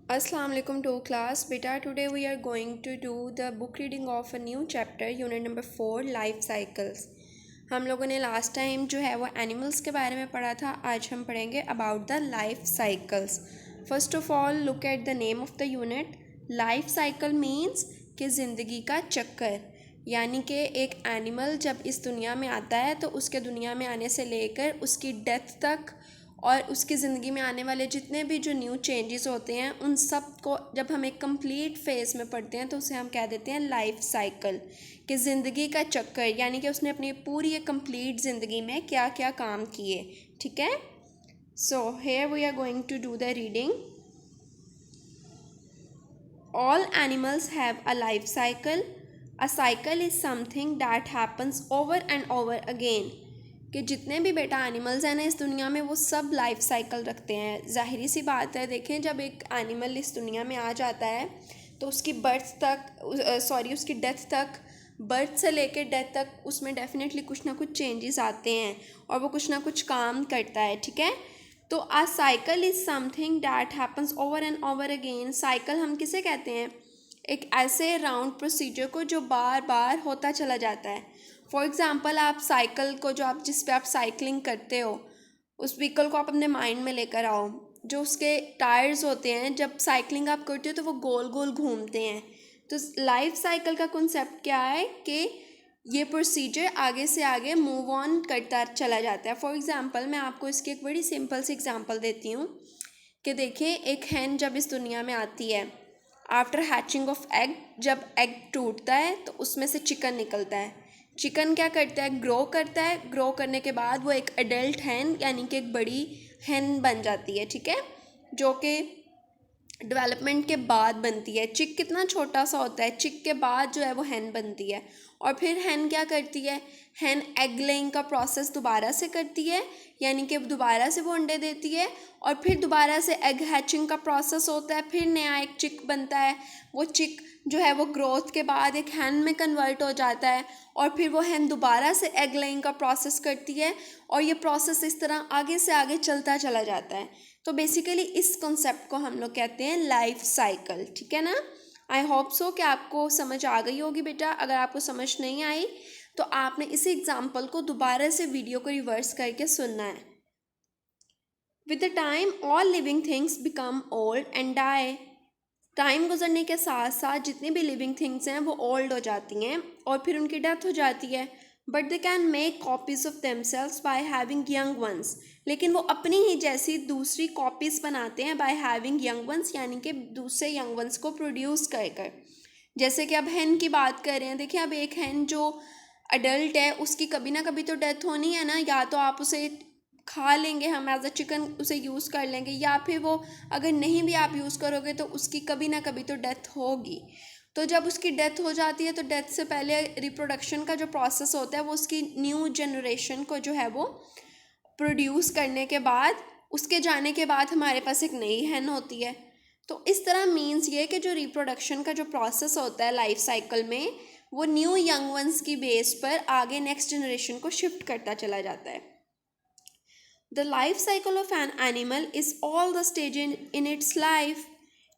Assalamu alaikum to class. Beta, today we are going to do the book reading of a new chapter, unit number 4, life cycles. हम लोगों ने last time जो है वो animals के बारे में पढ़ा था. आज हम पढ़ेंगे about the life cycles. First of all look at the name of the unit. Life cycle means कि ज़िंदगी का चक्कर, यानी कि एक एनिमल जब इस दुनिया में आता है तो उसके दुनिया में आने से लेकर उसकी डेथ तक और उसकी ज़िंदगी में आने वाले जितने भी जो न्यू चेंजेस होते हैं उन सब को जब हम एक कंप्लीट फेज़ में पढ़ते हैं तो उसे हम कह देते हैं लाइफ साइकिल. कि ज़िंदगी का चक्कर, यानी कि उसने अपनी पूरी एक कंप्लीट ज़िंदगी में क्या क्या काम किए. ठीक है. So here we are going to do the reading. All animals have a life cycle. A cycle is something that happens over and over again. कि जितने भी बेटा एनिमल्स हैं ना इस दुनिया में वो सब लाइफ साइकिल रखते हैं. ज़ाहिरी सी बात है, देखें जब एक एनिमल इस दुनिया में आ जाता है तो उसकी उसकी डेथ तक, बर्थ से लेकर डेथ तक उसमें डेफिनेटली कुछ ना कुछ चेंजेस आते हैं और वो कुछ ना कुछ काम करता है. ठीक है. तो a cycle is something that happens over and over again. Cycle हम किसे कहते हैं? एक ऐसे राउंड प्रोसीजर को जो बार बार होता चला जाता है. फॉर एग्ज़ाम्पल आप साइकिल को जिस पे आप साइकिलिंग करते हो उस व्हीकल को आप अपने माइंड में लेकर आओ. जो उसके टायर्स होते हैं जब साइकिलिंग आप करते हो तो वो गोल गोल घूमते हैं. तो लाइफ साइकिल का कॉन्सेप्ट क्या है कि ये प्रोसीजर आगे से आगे मूव ऑन करता चला जाता है. फॉर एग्ज़ाम्पल मैं आपको इसकी एक बड़ी सिंपल सी एग्ज़ाम्पल देती हूँ कि देखिए एक हैन जब इस दुनिया में आती है, आफ्टर हैचिंग ऑफ एग, जब एग टूटता है तो उसमें से चिकन निकलता है. चिकन क्या करता है? ग्रो करता है. ग्रो करने के बाद वो एक एडल्ट हैन यानी कि एक बड़ी हैन बन जाती है. ठीक है. जो कि डेवलपमेंट के बाद बनती है. चिक कितना छोटा सा होता है, चिक के बाद जो है वो हैन बनती है. और फिर हैन क्या करती है? हैन एग लेइंग का प्रोसेस दोबारा से करती है, यानी कि दोबारा से वो अंडे देती है और फिर दोबारा से एग हैचिंग का प्रोसेस होता है, फिर नया एक चिक बनता है. वो चिक जो है वो ग्रोथ के बाद एक हैन में कन्वर्ट हो जाता है और फिर वो हैन दोबारा से एग लेइंग का प्रोसेस करती है और ये प्रोसेस इस तरह आगे से आगे चलता चला जाता है. तो बेसिकली इस कॉन्सेप्ट को हम लोग कहते हैं लाइफ साइकिल. ठीक है ना. आई होप सो कि आपको समझ आ गई होगी बेटा. अगर आपको समझ नहीं आई तो आपने इसी एग्जाम्पल को दोबारा से वीडियो को रिवर्स करके सुनना है. With the time all living things become old and die. Time गुजरने के साथ साथ जितनी भी लिविंग थिंग्स हैं वो ओल्ड हो जाती हैं और फिर उनकी डेथ हो जाती है. But they can make copies of themselves by having young ones. लेकिन वो अपनी ही जैसी दूसरी कॉपीज़ बनाते हैं बाय हैविंग यंग वंस, यानी कि दूसरे यंग वंस को प्रोड्यूस कर कर. जैसे कि अब हैन की बात कर रहे हैं. देखिए अब एक हैन जो अडल्ट है उसकी कभी ना कभी तो डेथ होनी है ना. या तो आप उसे खा लेंगे, हम एज अ चिकन उसे यूज़ कर लेंगे, या फिर वो अगर नहीं भी आप यूज़ करोगे तो उसकी कभी ना कभी तो डेथ होगी. तो जब उसकी डेथ हो जाती है तो डेथ से पहले रिप्रोडक्शन का जो प्रोसेस होता है वो उसकी न्यू जनरेशन को जो है वो प्रोड्यूस करने के बाद, उसके जाने के बाद हमारे पास एक नई हैन होती है. तो इस तरह मीन्स ये कि जो रिप्रोडक्शन का जो प्रोसेस होता है लाइफ साइकिल में वो न्यू यंग वंस की बेस पर आगे नेक्स्ट जनरेशन को शिफ्ट करता चला जाता है. The life cycle of an animal is all the stage in its life.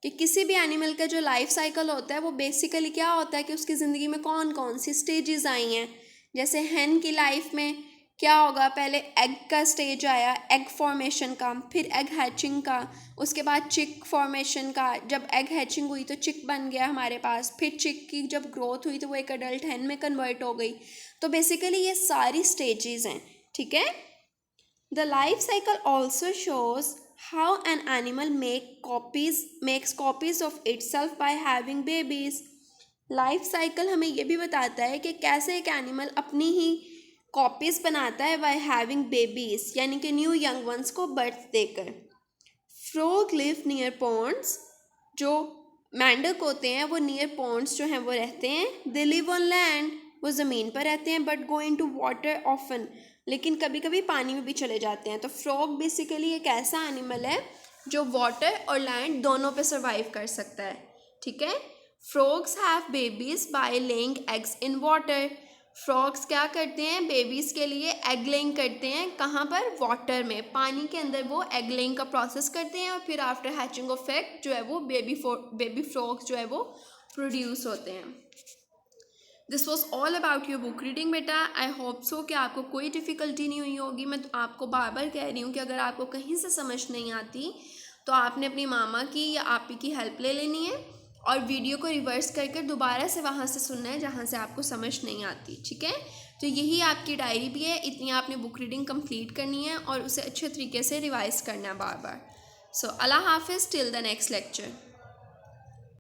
कि किसी भी एनिमल का जो लाइफ साइकिल होता है वो बेसिकली क्या होता है कि उसकी ज़िंदगी में कौन कौन सी स्टेजेस आई हैं. जैसे हैन की लाइफ में क्या होगा? पहले एग का स्टेज आया, एग फॉर्मेशन का, फिर एग हैचिंग का, उसके बाद चिक फॉर्मेशन का. जब एग हैचिंग हुई तो चिक बन गया हमारे पास, फिर चिक की जब ग्रोथ हुई तो वो एक अडल्ट हैन में कन्वर्ट हो गई. तो बेसिकली ये सारी स्टेजेस हैं. ठीक है. The life cycle also shows how an animal makes copies of itself by having babies. Life cycle हमें ये भी बताता है कि कैसे एक एनिमल अपनी ही कॉपीज़ बनाता है बाय हैविंग बेबीज, यानी कि न्यू यंग वंस को बर्थ देकर. Frog live near ponds. जो मेंढक होते हैं वो नियर पॉन्ड्स जो हैं वो रहते हैं. They live on land. वो ज़मीन पर रहते हैं. But go into water often. लेकिन कभी कभी पानी में भी चले जाते हैं. तो फ्रॉग बेसिकली एक ऐसा एनिमल है जो वाटर और लैंड दोनों पे सर्वाइव कर सकता है. ठीक है. Frogs have babies by laying eggs in water. Frogs क्या करते हैं, बेबीज़ के लिए एग लेइंग करते हैं। कहाँ पर, वाटर में, पानी के अंदर वो एग लेइंग का प्रोसेस करते हैं और फिर आफ्टर हैचिंग ऑफ एग जो है वो बेबी फ्रॉग्स जो है वो प्रोड्यूस होते हैं। This was all about your book reading बेटा। आई होप सो कि आपको कोई डिफ़िकल्टी नहीं हुई होगी। मैं आपको बार बार कह रही हूँ कि अगर आपको कहीं से समझ नहीं आती तो आपने अपनी मामा की या आपी की हेल्प ले लेनी है और वीडियो को रिवर्स करके दोबारा से वहाँ से सुनना है जहाँ से आपको समझ नहीं आती, ठीक है। तो यही आपकी डायरी भी है, इतनी आपने बुक रीडिंग कंप्लीट करनी है और उसे अच्छे तरीके से रिवाइज करना है बार बार। सो अल्लाह हाफिज़, टिल द नेक्स्ट लेक्चर।